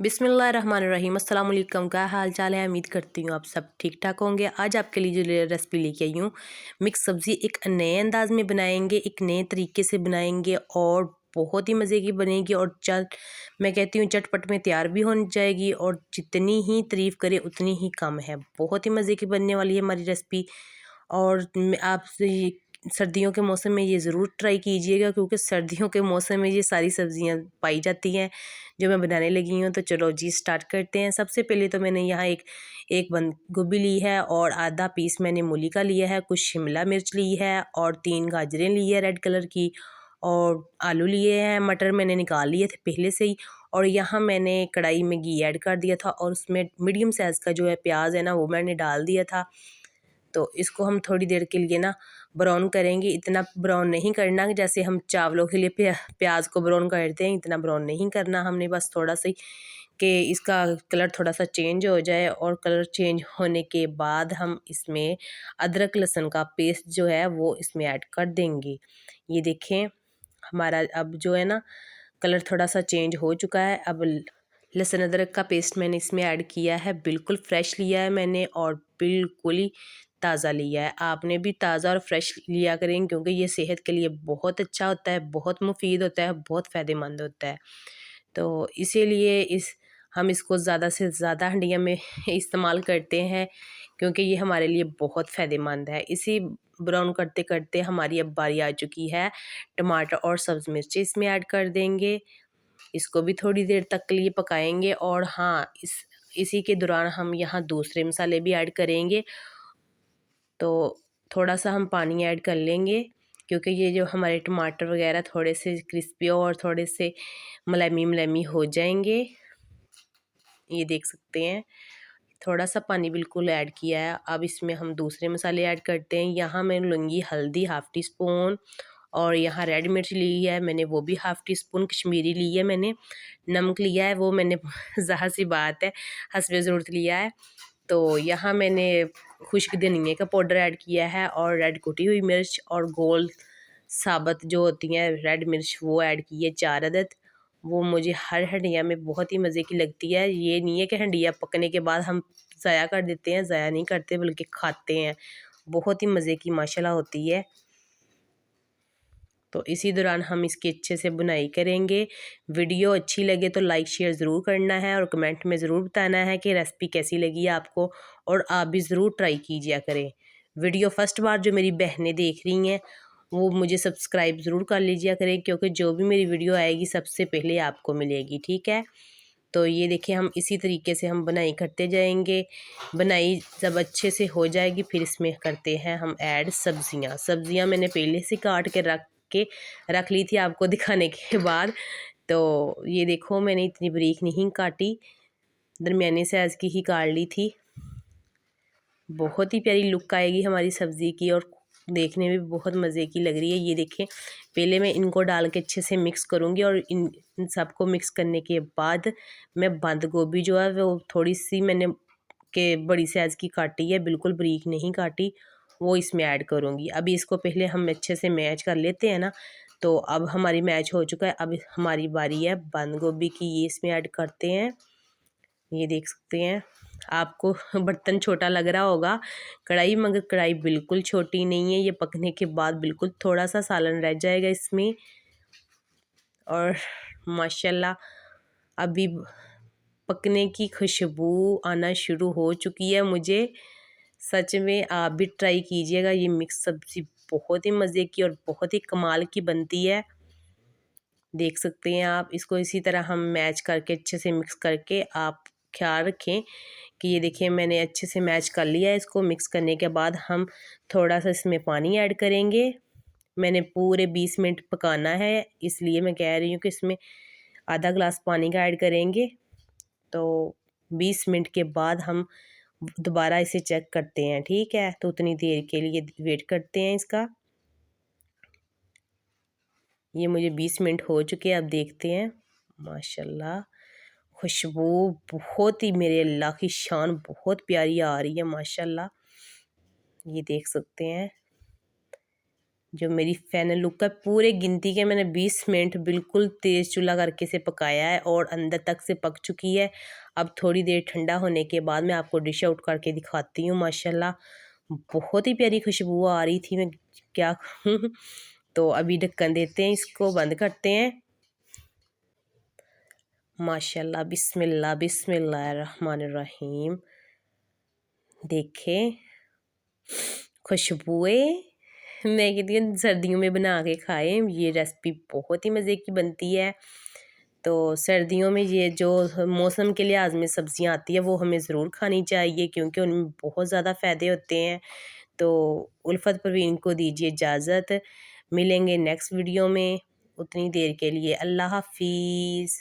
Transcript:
बिस्मिल्लाहिर्रहमानिर्रहीम। अस्सलाम वालेकुम। क्या हाल चाल है? उम्मीद करती हूँ आप सब ठीक ठाक होंगे। आज आपके लिए जो रेसिपी लेके आई हूँ, मिक्स सब्ज़ी एक नए अंदाज में बनाएंगे, एक नए तरीके से बनाएंगे और बहुत ही मज़े की बनेगी और मैं कहती हूँ चटपट में तैयार भी हो जाएगी और जितनी ही तारीफ़ करे उतनी ही कम है। बहुत ही मज़े की बनने वाली है हमारी रेसिपी। और आप सर्दियों के मौसम में ये ज़रूर ट्राई कीजिएगा, क्योंकि सर्दियों के मौसम में ये सारी सब्ज़ियाँ पाई जाती हैं जो मैं बनाने लगी हूँ। तो चलो जी स्टार्ट करते हैं। सबसे पहले तो मैंने यहाँ एक बंद गोभी ली है और आधा पीस मैंने मूली का लिया है, कुछ शिमला मिर्च ली है और 3 गाजरें ली है रेड कलर की, और आलू लिए हैं। मटर मैंने निकाल लिए थे पहले से ही। और यहाँ मैंने कढ़ाई में घी ऐड कर दिया था और उसमें मीडियम साइज़ का जो है प्याज है ना, वो मैंने डाल दिया था। तो इसको हम थोड़ी देर के लिए ना ब्राउन करेंगे। इतना ब्राउन नहीं करना कि जैसे हम चावलों के लिए प्याज को ब्राउन करते हैं, इतना ब्राउन नहीं करना हमने, बस थोड़ा सा कि इसका कलर थोड़ा सा चेंज हो जाए। और कलर चेंज होने के बाद हम इसमें अदरक लहसुन का पेस्ट जो है वो इसमें ऐड कर देंगे। ये देखें हमारा अब जो है ना कलर थोड़ा सा चेंज हो चुका है। अब लहसुन अदरक का पेस्ट मैंने इसमें ऐड किया है, बिल्कुल फ्रेश लिया है मैंने और बिल्कुल ही ताज़ा लिया है। आपने भी ताज़ा और फ्रेश लिया करें, क्योंकि ये सेहत के लिए बहुत अच्छा होता है, बहुत मुफीद होता है, बहुत फ़ायदेमंद होता है। तो इसीलिए हम इसको ज़्यादा से ज़्यादा हंडिया में इस्तेमाल करते हैं, क्योंकि ये हमारे लिए बहुत फ़ायदेमंद है। इसी ब्राउन करते करते हमारी अब बारी आ चुकी है टमाटर और सब्ज़ मिर्ची इसमें ऐड कर देंगे। इसको भी थोड़ी देर तक के लिए पकाएंगे। और हाँ, इसी के दौरान हम यहाँ दूसरे मसाले भी ऐड करेंगे। तो थोड़ा सा हम पानी ऐड कर लेंगे, क्योंकि ये जो हमारे टमाटर वगैरह थोड़े से क्रिस्पी और थोड़े से मुलायमी मुलायमी हो जाएंगे। ये देख सकते हैं थोड़ा सा पानी बिल्कुल ऐड किया है। अब इसमें हम दूसरे मसाले ऐड करते हैं। यहाँ मैं लूँगी हल्दी हाफ़ टी स्पून, और यहाँ रेड मिर्च ली है मैंने, वो भी हाफ़ टी स्पून कश्मीरी ली है मैंने। नमक लिया है वो मैंने ज़ाहिर सी बात है हस्बे ज़रूरत लिया है। तो यहाँ मैंने खुश्क धनिया का पाउडर ऐड किया है और रेड कुटी हुई मिर्च और गोल साबुत जो होती हैं रेड मिर्च वो ऐड की है 4 अदद। वो मुझे हर हंडिया में बहुत ही मज़े की लगती है। ये नहीं है कि हंडिया पकने के बाद हम ज़ाया कर देते हैं, ज़ाया नहीं करते बल्कि खाते हैं। बहुत ही मज़े की माशाल्लाह होती है। तो इसी दौरान हम इसकी अच्छे से बुनाई करेंगे। वीडियो अच्छी लगे तो लाइक शेयर ज़रूर करना है और कमेंट में ज़रूर बताना है कि रेसिपी कैसी लगी है आपको, और आप भी ज़रूर ट्राई कीजिए करें। वीडियो फर्स्ट बार जो मेरी बहनें देख रही हैं वो मुझे सब्सक्राइब ज़रूर कर लीजिए करें, क्योंकि जो भी मेरी वीडियो आएगी सबसे पहले आपको मिलेगी, ठीक है। तो ये देखिए हम इसी तरीके से हम बनाई करते जाएंगे। बनाई जब अच्छे से हो जाएगी फिर इसमें करते हैं हम ऐड सब्जियां मैंने पहले से काट के रख ली थी आपको दिखाने के बाद। तो ये देखो मैंने इतनी बारीक नहीं काटी, दरमियाने साइज़ की ही काट ली थी। बहुत ही प्यारी लुक आएगी हमारी सब्ज़ी की और देखने में भी बहुत मज़े की लग रही है। ये देखें पहले मैं इनको डाल के अच्छे से मिक्स करूँगी, और इन सबको मिक्स करने के बाद मैं बंद गोभी जो है वो थोड़ी सी मैंने के बड़ी साइज़ की काटी है, बिल्कुल बारीक नहीं काटी, वो इसमें ऐड करूँगी। अभी इसको पहले हम अच्छे से मैच कर लेते हैं ना। तो अब हमारी मैच हो चुका है, अब हमारी बारी है बंद गोभी की, ये इसमें ऐड करते हैं। ये देख सकते हैं आपको बर्तन छोटा लग रहा होगा कढ़ाई, मगर कढ़ाई बिल्कुल छोटी नहीं है। ये पकने के बाद बिल्कुल थोड़ा सा सालन रह जाएगा इसमें। और माशाल्लाह अभी पकने की खुशबू आना शुरू हो चुकी है। मुझे सच में आप भी ट्राई कीजिएगा। ये मिक्स सब्ज़ी बहुत ही मज़े की और बहुत ही कमाल की बनती है। देख सकते हैं आप, इसको इसी तरह हम मैच करके अच्छे से मिक्स करके आप ख्याल रखें कि ये देखिए मैंने अच्छे से मैच कर लिया है। इसको मिक्स करने के बाद हम थोड़ा सा इसमें पानी ऐड करेंगे। मैंने पूरे 20 मिनट पकाना है, इसलिए मैं कह रही हूँ कि इसमें आधा गिलास पानी का ऐड करेंगे। तो 20 मिनट के बाद हम दोबारा इसे चेक करते हैं, ठीक है। तो उतनी देर के लिए वेट करते हैं इसका। ये मुझे 20 मिनट हो चुके हैं, अब देखते हैं। माशाल्लाह खुशबू बहुत ही, मेरे अल्लाह की शान, बहुत प्यारी आ रही है माशाल्लाह। ये देख सकते हैं जो मेरी फाइनल लुक है, पूरे गिनती के मैंने 20 मिनट बिल्कुल तेज़ चूल्हा करके इसे पकाया है और अंदर तक से पक चुकी है। अब थोड़ी देर ठंडा होने के बाद मैं आपको डिश आउट करके दिखाती हूँ। माशाल्लाह बहुत ही प्यारी खुशबू आ रही थी, मैं क्या कहूँ। तो अभी ढक्कन देते हैं, इसको बंद करते हैं। माशाल्लाह बिस्मिल्लाह बिस्मिल्लाहिर्रहमानिर्रहीम। देखें खुशबुएं, मैं कहती हूँ सर्दियों में बना के खाएं, ये रेसिपी बहुत ही मज़े की बनती है। तो सर्दियों में ये जो मौसम के लिहाज में सब्ज़ियाँ आती है वो हमें ज़रूर खानी चाहिए, क्योंकि उनमें बहुत ज़्यादा फ़ायदे होते हैं। तो उल्फत परवीन को दीजिए इजाज़त, मिलेंगे नेक्स्ट वीडियो में। उतनी देर के लिए अल्लाह हाफिज़।